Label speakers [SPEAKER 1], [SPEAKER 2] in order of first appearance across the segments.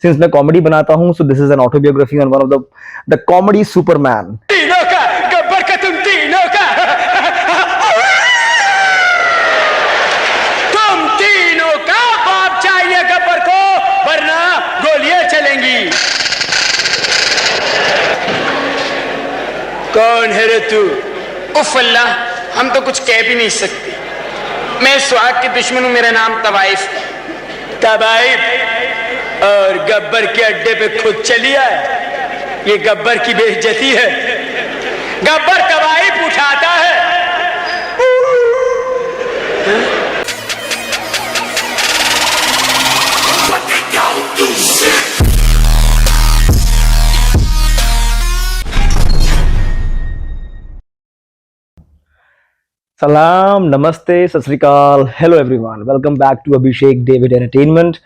[SPEAKER 1] Since मैं comedy बनाता हूं, सो this is an autobiography on one of the comedy Superman.
[SPEAKER 2] तीनों का गब्बर का तुम तीनों का बाप चाहिए गब्बर को, वरना गोलियां चलेंगी। कौन है रे तू? उफ अल्लाह, हम तो कुछ कह भी नहीं सकते। मैं सुहाग के दुश्मन हूं, मेरा नाम तवाइफ। तवाइफ और गब्बर के अड्डे पे खुद चली आए। ये गब्बर की बेइज्जती है। गब्बर तवाइफ उठाता है।
[SPEAKER 1] सलाम, नमस्ते, Sat Shri Akal, hello everyone, welcome back to Abhishek David entertainment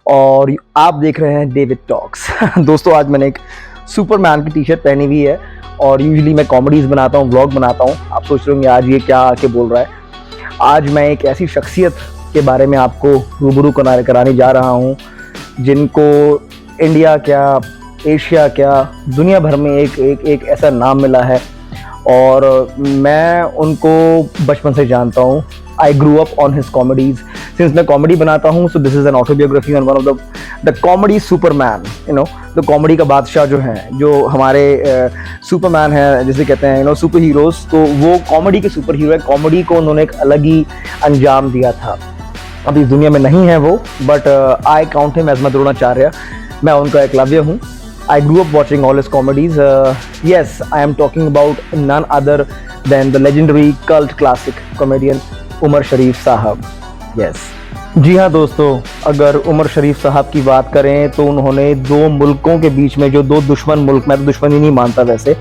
[SPEAKER 1] और आप देख रहे हैं डेविड टॉक्स। दोस्तों, आज मैंने एक सुपरमैन की टी शर्ट पहनी हुई है और यूजुअली मैं कॉमेडीज़ बनाता हूँ, व्लॉग बनाता हूँ। आप सोच रहे होंगे आज ये क्या आके बोल रहा है। आज मैं एक ऐसी शख्सियत के बारे में आपको रूबरू कराने जा रहा हूँ जिनको इंडिया क्या, एशिया क्या, दुनिया भर में एक ऐसा नाम मिला है और मैं उनको बचपन से जानता हूँ। I grew up on his comedies. Since मैं कॉमेडी बनाता हूँ, so this is an autobiography on one of the comedy superman. The comedy का बादशाह जो हैं, जो हमारे सुपरमैन है जिसे कहते हैं सुपर हीरोज, तो वो कॉमेडी के सुपर हीरो है। कॉमेडी को उन्होंने एक अलग ही अंजाम दिया था। अब इस दुनिया में नहीं है वो, but I count him as my Dronacharya. मैं उनका एकलव्य हूँ। I grew up watching all his comedies. Yes, I am talking about none other than the legendary cult classic comedian Umar Sharif साहब। Yes. जी हाँ दोस्तों, अगर उमर शरीफ साहब की बात करें तो उन्होंने दो मुल्कों के बीच में, जो दो दुश्मन मुल्क, मैं तो दुश्मन ही नहीं मानता वैसे,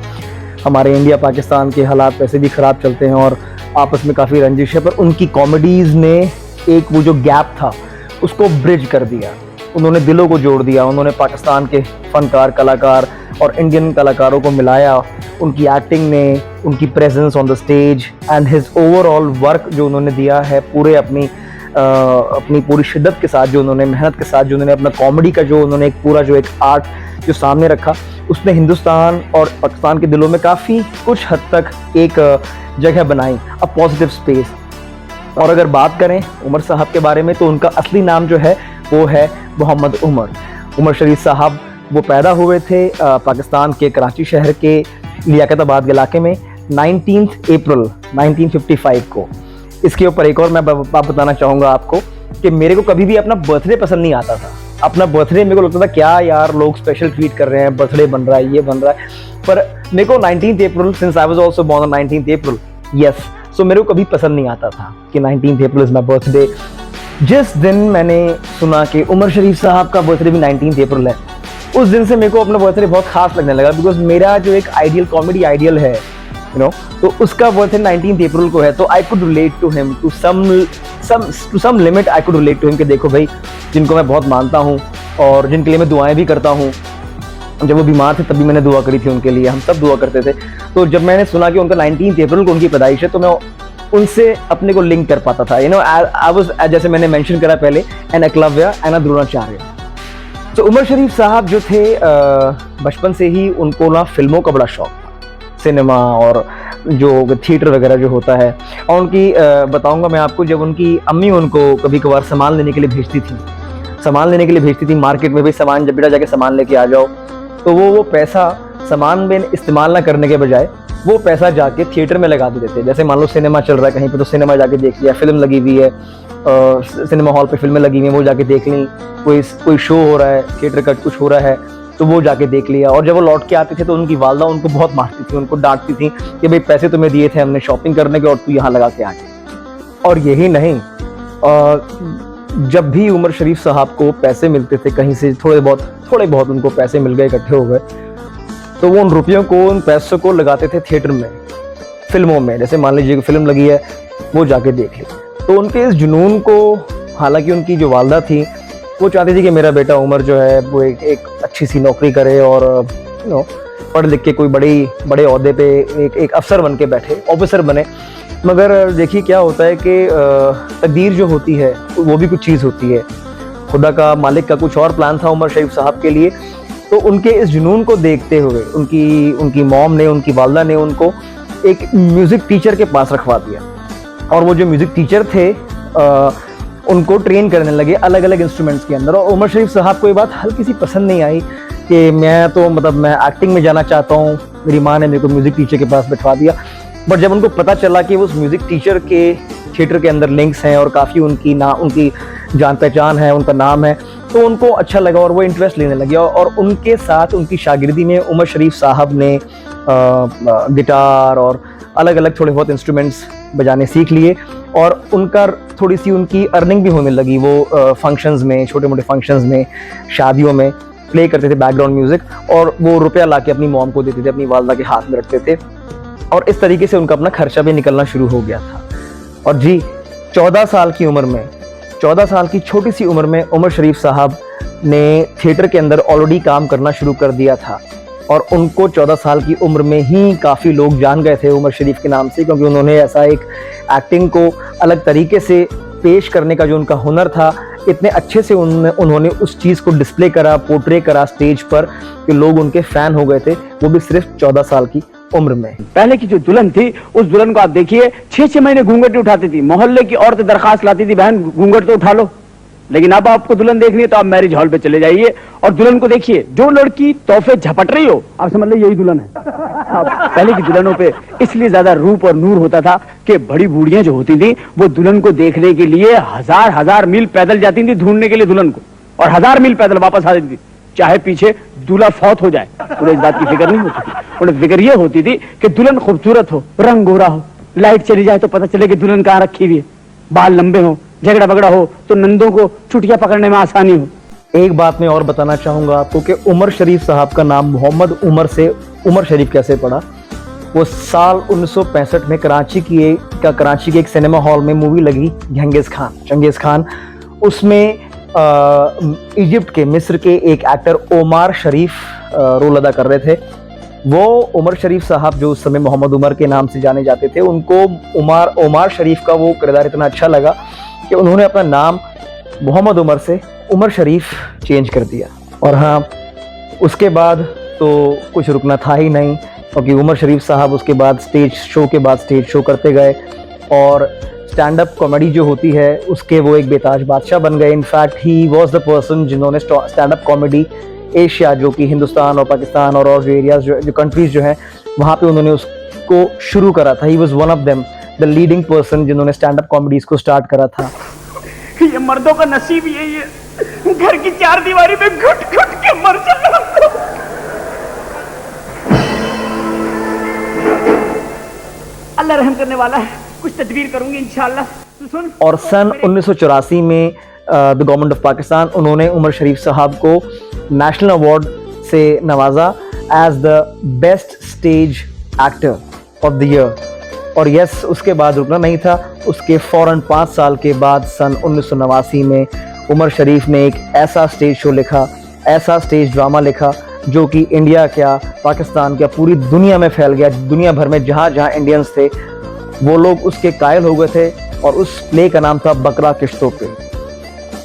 [SPEAKER 1] हमारे इंडिया पाकिस्तान के हालात वैसे भी ख़राब चलते हैं और आपस में काफ़ी रंजिश है, पर उनकी कॉमेडीज़ ने एक वो जो गैप था उसको ब्रिज कर दिया। उन्होंने दिलों को जोड़ दिया। उन्होंने पाकिस्तान के फनकार, कलाकार और इंडियन कलाकारों को मिलाया। उनकी एक्टिंग ने, उनकी presence on the stage and his overall work जो उन्होंने दिया है, पूरे अपनी पूरी शिद्दत के साथ, जो उन्होंने मेहनत के साथ, जो उन्होंने अपना कॉमेडी का जो उन्होंने एक पूरा जो एक आर्ट जो सामने रखा, उसने हिंदुस्तान और पाकिस्तान के दिलों में काफ़ी कुछ हद तक एक जगह बनाई, अ पॉजिटिव स्पेस। और अगर बात करें उमर साहब के बारे में तो उनका असली नाम जो है वो है मोहम्मद उमर। उमर शरीफ साहब वो पैदा हुए थे पाकिस्तान के कराची शहर के लियाकताबाद इलाके में 19 अप्रैल 1955 को। इसके ऊपर एक और मैं बात बताना चाहूँगा आपको कि मेरे को कभी भी अपना बर्थडे पसंद नहीं आता था। अपना बर्थडे मेरे को लगता था क्या यार, लोग स्पेशल ट्रीट कर रहे हैं, बर्थडे बन रहा है, ये बन रहा है, पर मेरे को 19 अप्रैल, since I was also born on 19 April, yes, so मेरे को कभी पसंद नहीं आता था कि 19 अप्रैल इज माई बर्थडे। जिस दिन मैंने सुना कि उमर शरीफ साहब का बर्थडे भी 19 अप्रैल है, उस दिन से मेरे को अपना बर्थडे बहुत खास लगने लगा, बिकॉज मेरा जो एक आइडियल कॉमेडी आइडियल है तो उसका बर्थडे 19 अप्रैल को है। तो I could relate to him to some limit. I could relate to him कि देखो भाई, जिनको मैं बहुत मानता हूँ और जिनके लिए मैं दुआएं भी करता हूँ। जब वो बीमार थे तभी मैंने दुआ करी थी उनके लिए, हम सब दुआ करते थे। तो जब मैंने सुना कि उनका 19 अप्रैल को उनकी पैदाइश है, तो मैं उनसे अपने को लिंक कर पाता था। आई वाज, जैसे मैंने मेंशन करा पहले, an Eklavya and a Dronacharya. तो उमर शरीफ साहब जो थे, बचपन से ही उनको ना फिल्मों का बड़ा शौक था, सिनेमा और जो थिएटर वगैरह जो होता है। और उनकी बताऊंगा मैं आपको, जब उनकी अम्मी उनको कभी कभार सामान लेने के लिए भेजती थी मार्केट में, भी सामान, जब बेटा जाके सामान लेके आ जाओ, तो वो पैसा सामान में इस्तेमाल ना करने के बजाय वो पैसा जाके थिएटर में लगा देते थे। जैसे मान लो सिनेमा चल रहा है कहीं पे, तो सिनेमा जाके देख लिया, फिल्म लगी हुई है, सिनेमा हॉल पे फिल्में लगी हुई हैं, वो जाके देख ली। कोई शो हो रहा है, थिएटर का कुछ हो रहा है, तो वो जाके देख लिया। और जब वो लौट के आते थे तो उनकी वालदा उनको बहुत मारती थी, उनको डांटती थी कि भाई पैसे तुम्हें दिए थे हमने शॉपिंग करने के और तू यहाँ लगा के आ गए। और यही नहीं, जब भी उमर शरीफ साहब को पैसे मिलते थे कहीं से, थोड़े बहुत उनको पैसे मिल गए, इकट्ठे हो गए, तो वो उन रुपयों को, उन पैसों को लगाते थे थिएटर में, फिल्मों में। जैसे मान लीजिए फिल्म लगी है, वो जाके देख ली। तो उनके इस जुनून को, हालांकि उनकी जो वालदा थी वो चाहती थी कि मेरा बेटा उमर जो है वो एक अच्छी सी नौकरी करे और पढ़ लिख के कोई बड़े ओहदे पे एक अफसर बन के बैठे, ऑफिसर बने। मगर देखिए क्या होता है कि तकदीर जो होती है वो भी कुछ चीज़ होती है। खुदा का मालिक का कुछ और प्लान था उमर शरीफ साहब के लिए। तो उनके इस जुनून को देखते हुए उनकी मॉम ने, उनकी वालदा ने उनको एक म्यूज़िक टीचर के पास रखवा दिया, और वो जो म्यूज़िक टीचर थे उनको ट्रेन करने लगे अलग अलग इंस्ट्रूमेंट्स के अंदर। और उमर शरीफ साहब को ये बात हल्की सी पसंद नहीं आई कि मैं एक्टिंग में जाना चाहता हूँ, मेरी माँ ने मेरे को म्यूज़िक टीचर के पास बैठवा दिया। बट जब उनको पता चला कि उस म्यूज़िक टीचर के थिएटर के अंदर लिंक्स हैं और काफ़ी उनकी जान पहचान है, उनका नाम है, तो उनको अच्छा लगा और वो इंटरेस्ट लेने लगे। और उनके साथ उनकी शागिर्दी में उमर शरीफ साहब ने गिटार और अलग अलग थोड़े बहुत इंस्ट्रूमेंट्स बजाने सीख लिए, और उनका थोड़ी सी उनकी अर्निंग भी होने लगी। वो फंक्शंस में, छोटे मोटे फंक्शंस में, शादियों में प्ले करते थे बैकग्राउंड म्यूज़िक, और वो रुपया ला के अपनी मॉम को देते थे, अपनी वालदा के हाथ में रखते थे, और इस तरीके से उनका अपना खर्चा भी निकलना शुरू हो गया था। और जी 14 साल की उम्र में, 14 साल की छोटी सी उम्र में उमर शरीफ साहब ने थिएटर के अंदर ऑलरेडी काम करना शुरू कर दिया था, और उनको 14 साल की उम्र में ही काफ़ी लोग जान गए थे उमर शरीफ के नाम से, क्योंकि उन्होंने ऐसा एक एक्टिंग को अलग तरीके से पेश करने का जो उनका हुनर था, इतने अच्छे से उन्होंने उस चीज़ को डिस्प्ले करा, पोर्ट्रे करा स्टेज पर, कि लोग उनके फ़ैन हो गए थे, वो भी सिर्फ 14 साल की उम्र में।
[SPEAKER 3] पहले की जो दुल्हन थी, उस दुल्हन को आप देखिए 6-6 महीने घूंघट नहीं उठाती थी, मोहल्ले की औरतें दरखास्त लाती थी, बहन घूंघट तो उठा लो। लेकिन अब आपको दुल्हन देखनी है तो आप मैरिज हॉल पे चले जाइए और दुल्हन को देखिए, जो लड़की तोहफे झपट रही हो, आप समझ लीजिए यही दुल्हन है। पहले की दुल्हनों पे इसलिए ज्यादा रूप और नूर होता था कि बड़ी बूढ़ियां जो होती थी वो दुल्हन को देखने के लिए हजार मील पैदल जाती थी ढूंढने के लिए दुल्हन को, और 1000 मील पैदल वापस आ जाती थी, चाहे पीछे दूल्हा फौत हो जाए, उन्हें इस बात की फिक्र नहीं होती थी। उन्हें फिक्र ये होती थी कि दुल्हन खूबसूरत हो, रंग गोरा हो, लाइट चली जाए तो पता चले कि दुल्हन कहाँ रखी हुई है, बाल लंबे हो, झगड़ा बगड़ा हो तो नंदों को चुटिया पकड़ने में आसानी हो।
[SPEAKER 1] एक बात मैं और बताना चाहूँगा आपको कि उमर शरीफ साहब का नाम मोहम्मद उमर से उमर शरीफ कैसे पड़ा। वो साल 1965 में कराची के एक सिनेमा हॉल में मूवी लगी चंगेज़ खान। उसमें इजिप्ट के, मिस्र के एक एक्टर ओमार शरीफ रोल अदा कर रहे थे। वो उमर शरीफ साहब जो उस समय मोहम्मद उमर के नाम से जाने जाते थे, उनको ओमार शरीफ का वो किरदार इतना अच्छा लगा कि उन्होंने अपना नाम मोहम्मद उमर से उमर शरीफ चेंज कर दिया। और हाँ, उसके बाद तो कुछ रुकना था ही नहीं, क्योंकि उमर शरीफ साहब उसके बाद स्टेज शो करते गए, और स्टैंड अप कॉमेडी जो होती है उसके वो एक बेताज बादशाह बन गए। In fact he was the person जिन्होंने स्टैंड अप कॉमेडी एशिया, जो कि हिंदुस्तान और पाकिस्तान और जो एरियाज जो कंट्रीज जो हैं वहाँ पे उन्होंने उसको शुरू करा था। He was one of them, the leading person जिन्होंने स्टैंड अप कॉमेडीज को स्टार्ट करा था।
[SPEAKER 3] ये मर्दों का नसीब यही है, घर की 4 दीवारी में घुट घुट के मर जाना। अल्लाह रहम करने वाला है, कुछ तदबीर करूंगी इंशाअल्लाह। सुन।
[SPEAKER 1] और सन 1984 में द गवर्नमेंट ऑफ पाकिस्तान, उन्होंने उमर शरीफ साहब को नेशनल अवार्ड से नवाजा as the best stage actor of the year. और यस, उसके बाद रुकना नहीं था, उसके फौरन 5 साल के बाद सन 1989 में उमर शरीफ ने एक ऐसा स्टेज शो लिखा, ऐसा स्टेज ड्रामा लिखा, जो कि इंडिया क्या, पाकिस्तान क्या, पूरी दुनिया में फैल गया। दुनिया भर में जहाँ जहाँ इंडियंस थे वो लोग उसके कायल हो गए थे, और उस प्ले का नाम था बकरा किश्तों पे।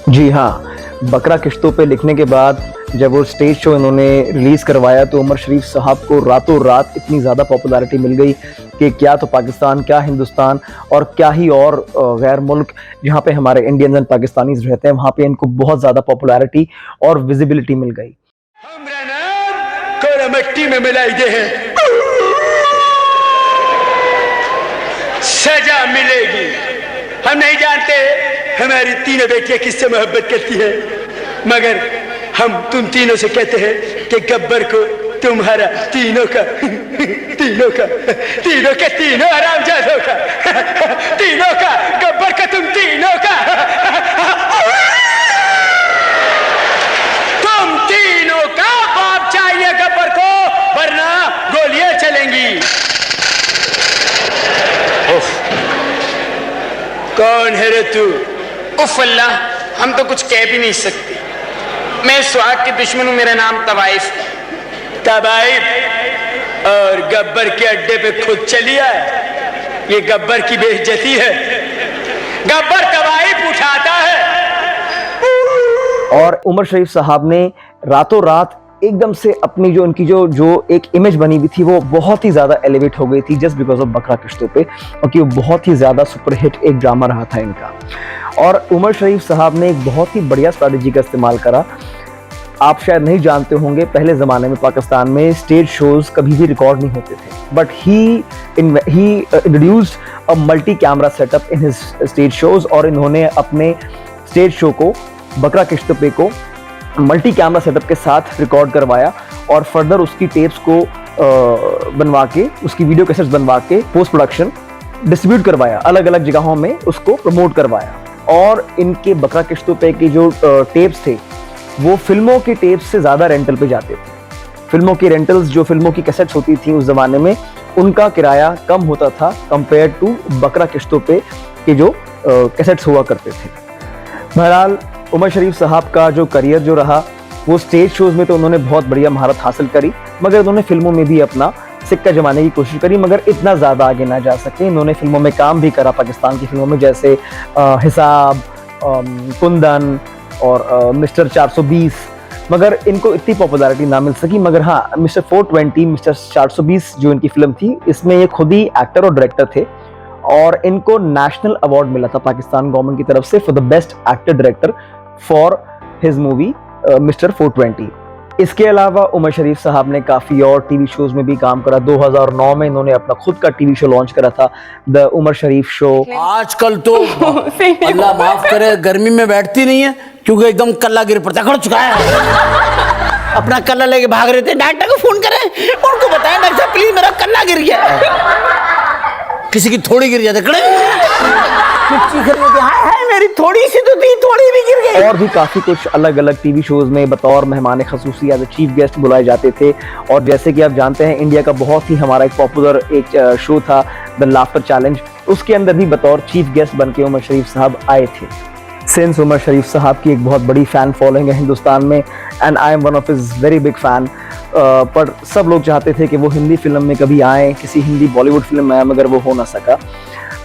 [SPEAKER 1] जी हाँ, बकरा किश्तों पे लिखने के बाद जब वो स्टेज शो इन्होंने रिलीज़ करवाया तो उमर शरीफ साहब को रातों रात इतनी ज़्यादा पॉपुलैरिटी मिल गई कि क्या तो पाकिस्तान, क्या हिंदुस्तान, और क्या ही और गैर मुल्क जहाँ पे हमारे इंडियंस एंड पाकिस्तानीज रहते हैं, वहाँ पे इनको बहुत ज़्यादा पॉपुलैरिटी और विजिबिलिटी मिल गई।
[SPEAKER 2] हमरा नाम कोरा मिट्टी में मिलाई दे हैं, सजा मिलेगी। हम नहीं जानते हमारी तीनों बेटियां किससे मोहब्बत करती है, मगर हम तुम तीनों से कहते हैं कि गब्बर को तुम्हारा तीनों का हरामजादों का तीनों का, गब्बर का तुम तीनों का, तुम तीनों का बाप चाहिए गब्बर को, वरना गोलियां चलेंगी। कौन है रे तू?
[SPEAKER 4] उफ अल्लाह, हम तो कुछ कह भी नहीं सकते। मैं सुहाग के दुश्मन हूं, मेरा नाम तवाइफ।
[SPEAKER 2] तबाइफ और गब्बर के अड्डे पे खुद चली आए, ये गब्बर की बेइज्जती है। गब्बर तबाइफ उठाता है
[SPEAKER 1] और उमर शरीफ साहब ने रातों रात एकदम से अपनी जो उनकी जो एक इमेज बनी हुई थी वो बहुत ही ज़्यादा एलिवेट हो गई थी जस्ट बिकॉज ऑफ बकरा किश्तों पे, क्योंकि वो बहुत ही ज़्यादा सुपरहिट एक ड्रामा रहा था इनका। और उमर शरीफ साहब ने एक बहुत ही बढ़िया स्ट्रैटेजी का इस्तेमाल करा। आप शायद नहीं जानते होंगे, पहले ज़माने में पाकिस्तान में स्टेज शोज़ कभी भी रिकॉर्ड नहीं होते थे, but he introduced a multi camera setup in his stage shows. और इन्होंने अपने स्टेज शो को बकरा किश्तों पे को मल्टी कैमरा सेटअप के साथ रिकॉर्ड करवाया और फर्दर उसकी टेप्स को बनवा के, उसकी वीडियो कैसेट्स बनवा के पोस्ट प्रोडक्शन डिस्ट्रीब्यूट करवाया, अलग अलग जगहों में उसको प्रमोट करवाया। और इनके बकरा किश्तों पे की जो टेप्स थे वो फिल्मों के टेप्स से ज़्यादा रेंटल पे जाते थे। फिल्मों की रेंटल्स, जो फिल्मों की कैसेट्स होती थी उस ज़माने में, उनका किराया कम होता था कंपेयर टू बकरा किश्तों पे के जो कैसेट्स हुआ करते थे। बहरहाल उमर शरीफ साहब का जो करियर जो रहा वो स्टेज शोज़ में तो उन्होंने बहुत बढ़िया महारत हासिल करी, मगर उन्होंने फिल्मों में भी अपना सिक्का जमाने की कोशिश करी, मगर इतना ज़्यादा आगे ना जा सके। इन्होंने फिल्मों में काम भी करा पाकिस्तान की फिल्मों में, जैसे हिसाब, कुंदन और मिस्टर 420, मगर इनको इतनी पॉपुलैरिटी ना मिल सकी। मगर हाँ, मिस्टर 420, मिस्टर 420 जो इनकी फिल्म थी, इसमें ये खुद ही एक्टर और डायरेक्टर थे और इनको नेशनल अवार्ड मिला था पाकिस्तान गवर्नमेंट की तरफ से for the best actor director for his movie mister 420। इसके अलावा उमर शरीफ साहब ने काफ़ी और टीवी शोज में भी काम करा। 2009 में इन्होंने अपना खुद का टीवी शो लॉन्च करा था, द उमर शरीफ शो।
[SPEAKER 5] आजकल तो अल्लाह माफ करे, गर्मी में बैठती नहीं है क्योंकि एकदम कल्ला गिर पड़ता है, चुका है अपना कल्ला लेके भाग रहे थे। डॉक्टर को फोन करें, उनको बताएं डॉक्टर साहब प्लीज मेरा कल्ला गिर गया है। किसी की थोड़ी गिर जाती, मेरी थोड़ी सी तो थी, थोड़ी भी गिर गई।
[SPEAKER 1] और भी काफ़ी कुछ अलग अलग टीवी शोज में बतौर मेहमान खसूसी एज चीफ गेस्ट बुलाए जाते थे। और जैसे कि आप जानते हैं, इंडिया का बहुत ही हमारा एक पॉपुलर एक शो था द लाफ्टर चैलेंज, उसके अंदर भी बतौर चीफ गेस्ट बन के उमर शरीफ साहब आए थे। सिंस उमर शरीफ साहब की एक बहुत बड़ी फ़ैन फॉलोइंग है हिंदुस्तान में, and I am one of his very big fan. पर सब लोग चाहते थे कि वो हिंदी फिल्म में कभी आए, किसी हिंदी बॉलीवुड फिल्म में आए, मगर वो हो ना सका।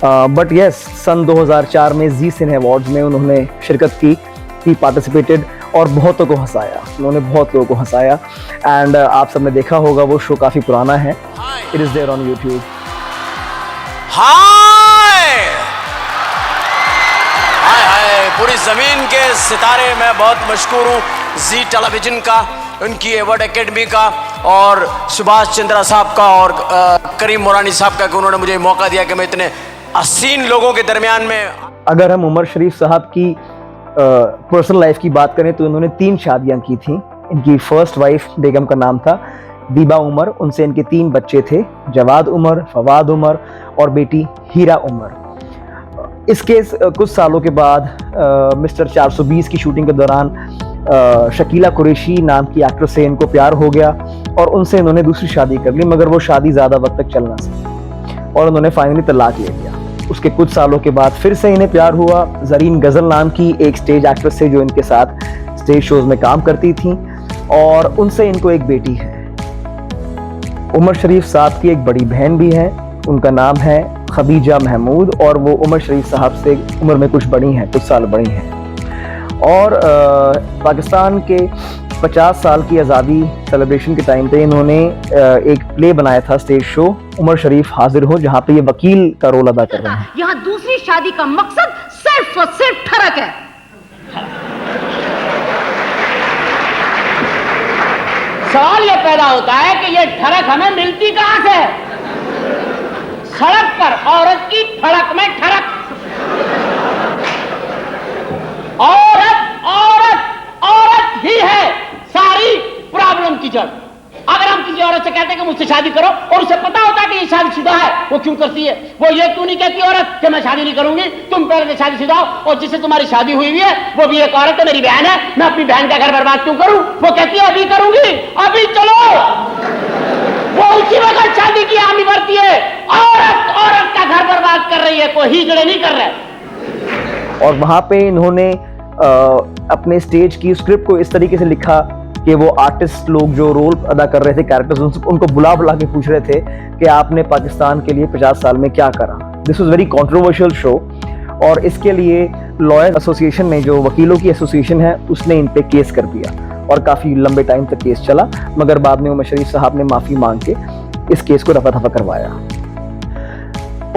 [SPEAKER 1] बट येस, सन 2004 में जी सिने अवार्ड्स में उन्होंने शिरकत की पार्टिसिपेटेड और बहुतों को हंसाया, उन्होंने बहुत लोगों को हंसाया। एंड आप सबने देखा होगा, वो शो काफ़ी पुराना है, it is there on YouTube.
[SPEAKER 5] Hi hi hi, पूरी जमीन के सितारे, मैं बहुत मशकूर हूँ जी टेलीविजन का, उनकी अवार्ड एकेडमी का, और सुभाष चंद्रा साहब का, और करीम मोरानी साहब का, कि उन्होंने मुझे मौका दिया कि मैं इतने हसीन लोगों के दरमियान में।
[SPEAKER 1] अगर हम उमर शरीफ साहब की पर्सनल लाइफ की बात करें तो इन्होंने 3 शादियां की थी। इनकी फर्स्ट वाइफ बेगम का नाम था दीबा उमर, उनसे इनके 3 बच्चे थे, जवाद उमर, फवाद उमर और बेटी हीरा उमर। इसके कुछ सालों के बाद मिस्टर 420 की शूटिंग के दौरान शकीला कुरैशी नाम की एक्ट्रेस से इनको प्यार हो गया और उनसे इन्होंने दूसरी शादी कर ली, मगर वो शादी ज़्यादा वक्त तक चल ना सकी और उन्होंने फाइनली तलाक ले लिया। उसके कुछ सालों के बाद फिर से इन्हें प्यार हुआ जरीन गजल नाम की एक स्टेज एक्ट्रेस से, जो इनके साथ स्टेज शोज में काम करती थी, और उनसे इनको एक बेटी है। उमर शरीफ साहब की एक बड़ी बहन भी है, उनका नाम है खदीजा महमूद, और वो उमर शरीफ साहब से उम्र में कुछ बड़ी हैं, कुछ साल बड़ी हैं। और पाकिस्तान के 50 साल की आज़ादी सेलिब्रेशन के टाइम पे इन्होंने एक प्ले बनाया था, स्टेज शो उमर शरीफ हाजिर हो, जहाँ पे ये वकील का रोल अदा कर रहे हैं।
[SPEAKER 6] यहाँ दूसरी शादी का मकसद सिर्फ और सिर्फ ठरक है।
[SPEAKER 3] सवाल ये पैदा होता है कि ये ठरक हमें मिलती कहां से? सड़क पर औरत की ठरक में ठरक। औरत औरत औरत ही है सारी प्रॉब्लम की जड़। अगर हम किसी औरत से कहते हैं कि मुझसे शादी करो और उसे पता होता है कि ये शादीशुदा है, वो क्यों करती है? वो ये क्यों नहीं कहती औरत कि मैं शादी नहीं करूंगी, तुम पहले से शादीशुदा हो और जिससे तुम्हारी शादी हुई है वो भी एक औरत है, मेरी बहन है, मैं अपनी बहन का घर बर्बाद क्यों करूं? वो कहती है अभी करूंगी, अभी चलो। वो उसी वक्त शादी की हामी भरती है। औरत औरत का घर बर्बाद कर रही है, कोई हिजड़े नहीं कर रहे।
[SPEAKER 1] और वहाँ पे इन्होंने अपने स्टेज की स्क्रिप्ट को इस तरीके से लिखा कि वो आर्टिस्ट लोग जो रोल अदा कर रहे थे, कैरेक्टर्स, उनको बुला बुला के पूछ रहे थे कि आपने पाकिस्तान के लिए 50 साल में क्या करा। This was very controversial show, और इसके लिए लॉयर एसोसिएशन ने, जो वकीलों की एसोसिएशन है, उसने इन पे केस कर दिया और काफ़ी लंबे टाइम तक केस चला, मगर बाद में उमर शरीफ साहब ने माफ़ी मांग के इस केस को रफा दफा करवाया।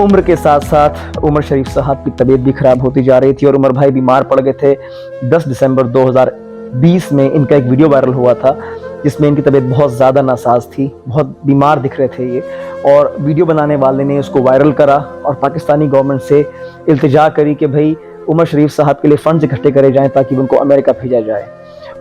[SPEAKER 1] उम्र के साथ साथ उमर शरीफ साहब की तबीयत भी खराब होती जा रही थी और उमर भाई बीमार पड़ गए थे। 10 दिसंबर 2020 में इनका एक वीडियो वायरल हुआ था जिसमें इनकी तबीयत बहुत ज़्यादा नासाज थी, बहुत बीमार दिख रहे थे ये, और वीडियो बनाने वाले ने उसको वायरल करा और पाकिस्तानी गवर्नमेंट से इल्तिजा करी कि भाई उमर शरीफ साहब के लिए फंड्स इकट्ठे करे जाएं ताकि उनको अमेरिका भेजा जाए।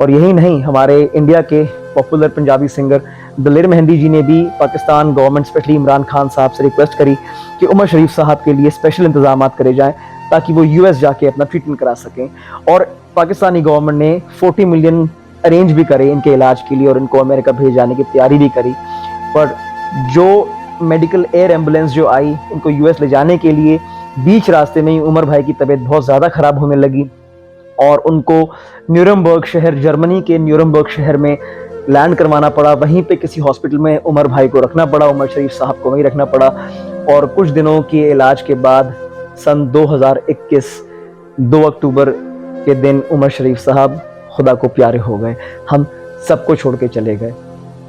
[SPEAKER 1] और यही नहीं, हमारे इंडिया के पॉपुलर पंजाबी सिंगर दलेर मेहंदी जी ने भी पाकिस्तान गवर्नमेंट, स्पेशली इमरान खान साहब से रिक्वेस्ट करी कि उमर शरीफ साहब के लिए स्पेशल इंतजाम करे जाएं ताकि वो यूएस जाके अपना ट्रीटमेंट करा सकें। और पाकिस्तानी गवर्नमेंट ने 40 मिलियन अरेंज भी करे इनके इलाज के लिए और इनको अमेरिका भेज जाने की तैयारी भी करी। पर जो मेडिकल एयर एम्बुलेंस जो आई इनको यूएस ले जाने के लिए, बीच रास्ते में ही उमर भाई की तबीयत बहुत ज़्यादा ख़राब होने लगी और उनको न्यूरमबर्ग शहर, जर्मनी के न्यूरमबर्ग शहर में लैंड करवाना पड़ा। वहीं पे किसी हॉस्पिटल में उमर भाई को रखना पड़ा, उमर शरीफ साहब को वहीं रखना पड़ा। और कुछ दिनों के इलाज के बाद सन 2021 2 अक्टूबर के दिन उमर शरीफ साहब खुदा को प्यारे हो गए। हम सबको छोड़ के चले गए।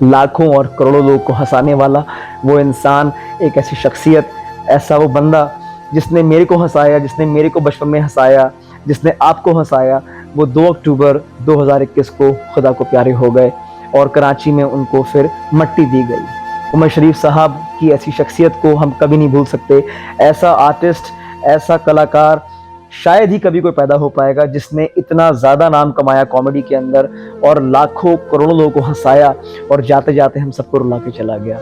[SPEAKER 1] लाखों और करोड़ों लोग को हंसाने वाला वो इंसान, एक ऐसी शख्सियत, ऐसा वो बंदा जिसने मेरे को हंसाया, जिसने मेरे को बचपन में हंसाया, जिसने आपको हंसाया, वो 2 अक्टूबर 2021 को खुदा को प्यारे हो गए और कराची में उनको फिर मट्टी दी गई। उमर शरीफ साहब की ऐसी शख्सियत को हम कभी नहीं भूल सकते। ऐसा आर्टिस्ट, ऐसा कलाकार शायद ही कभी कोई पैदा हो पाएगा जिसने इतना ज़्यादा नाम कमाया कॉमेडी के अंदर और लाखों करोड़ों लोगों को हंसाया और जाते जाते हम सबको रुला के चला गया।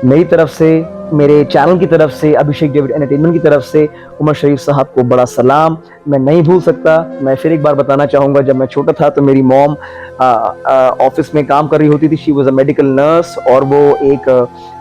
[SPEAKER 1] मेरी तरफ से, मेरे चैनल की तरफ से, अभिषेक डेविड एंटरटेनमेंट की तरफ से उमर शरीफ साहब को बड़ा सलाम। मैं नहीं भूल सकता। मैं फिर एक बार बताना चाहूँगा, जब मैं छोटा था तो मेरी मॉम ऑफिस में काम कर रही होती थी। She was a medical nurse और वो एक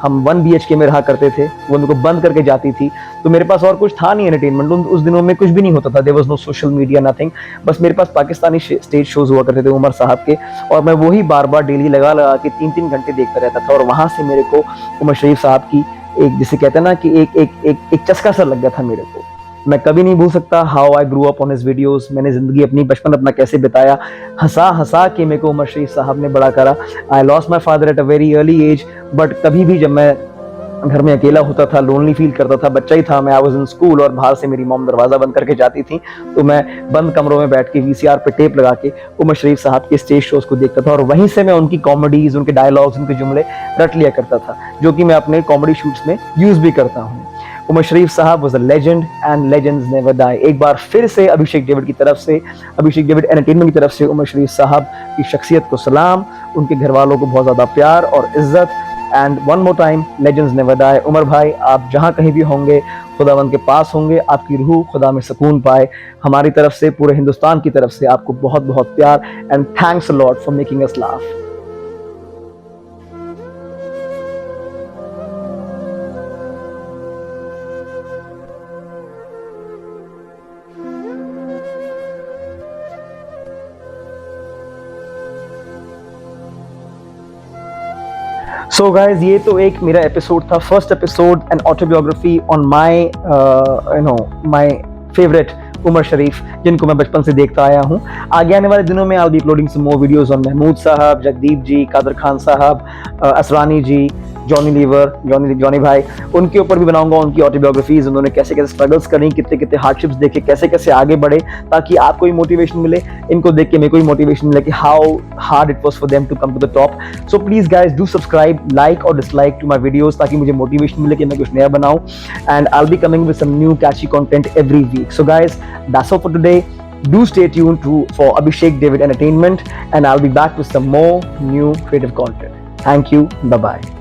[SPEAKER 1] हम 1 BHK में रहा करते थे। वो मेरे को बंद करके जाती थी, तो मेरे पास और कुछ था नहीं एंटरटेनमेंट। उस दिनों में कुछ भी नहीं होता था। There was no social media, nothing. बस मेरे पास पाकिस्तानी स्टेज शोज हुआ करते थे उमर साहब के, और मैं वही बार बार डेली लगा लगा के 3-3 घंटे देखता रहता था। और वहाँ से मेरे को उमर शरीफ साहब की एक, जिसे कहते हैं ना कि एक चस्का सा लग गया था मेरे को। मैं कभी नहीं भूल सकता how I grew up on his videos. मैंने जिंदगी अपनी, बचपन अपना कैसे बिताया, हंसा हंसा के मेरे को उमर शरीफ साहब ने बड़ा करा। I lost my father at a very early age, but कभी भी जब मैं घर में अकेला होता था, लोनली फील करता था, बच्चा ही था मैं, आई वाज इन स्कूल और बाहर से मेरी मॉम दरवाजा बंद करके जाती थी, तो मैं बंद कमरों में बैठ के VCR पे टेप लगा के उमर शरीफ साहब के स्टेज शोज को देखता था और वहीं से मैं उनकी कॉमेडीज, उनके डायलॉग्स, उनके जुमले रट लिया करता था, जो कि मैं अपने कॉमेडी शूट्स में यूज भी करता हूँ। उमर शरीफ साहब was a legend and legends never die. एक बार फिर से अभिषेक डेविड की तरफ से, अभिषेक डेविड एंटरटेनमेंट की तरफ से उमर शरीफ साहब की शख्सियत को सलाम, उनके घर वालों को बहुत ज़्यादा प्यार और इज्जत। And one more time, legends never die. Umar भाई, आप जहाँ कहीं भी होंगे, खुदावंद के पास होंगे, आपकी रूह खुदा में सुकून पाए। हमारी तरफ से, पूरे हिंदुस्तान की तरफ से आपको बहुत बहुत प्यार and thanks a lot for making us laugh. So guys, ये तो एक मेरा एपिसोड था, first episode, an autobiography on my my favourite Umer Shareef, जिनको मैं बचपन से देखता आया हूँ। आगे आने वाले दिनों में I will be uploading some more videos on Mehmood साहब, जगदीप जी, कादर खान साहब, असरानी जी, जॉनी लीवर, जॉनी भाई, उनके ऊपर भी बनाऊंगा उनकी ऑटोबायोग्राफीज। उन्होंने कैसे कैसे स्ट्रगल्स करी, कितने कितने हार्डशिप्स देखे, कैसे कैसे आगे बढ़े, ताकि आपको भी मोटिवेशन मिले, इनको देख के मेरे को भी मोटिवेशन मिले कि how hard it was for them to come to the top. So please guys, do subscribe, like और डिसलाइक टू माई वीडियोज, ताकि मुझे मोटिवेशन मिले कि मैं कुछ नया बनाऊं। And I will be coming with some new catchy content every week. So guys, that's all for today. Do stay tuned for Abhishek David Entertainment, and I'll be back with some more new creative content. Thank you. Bye-bye.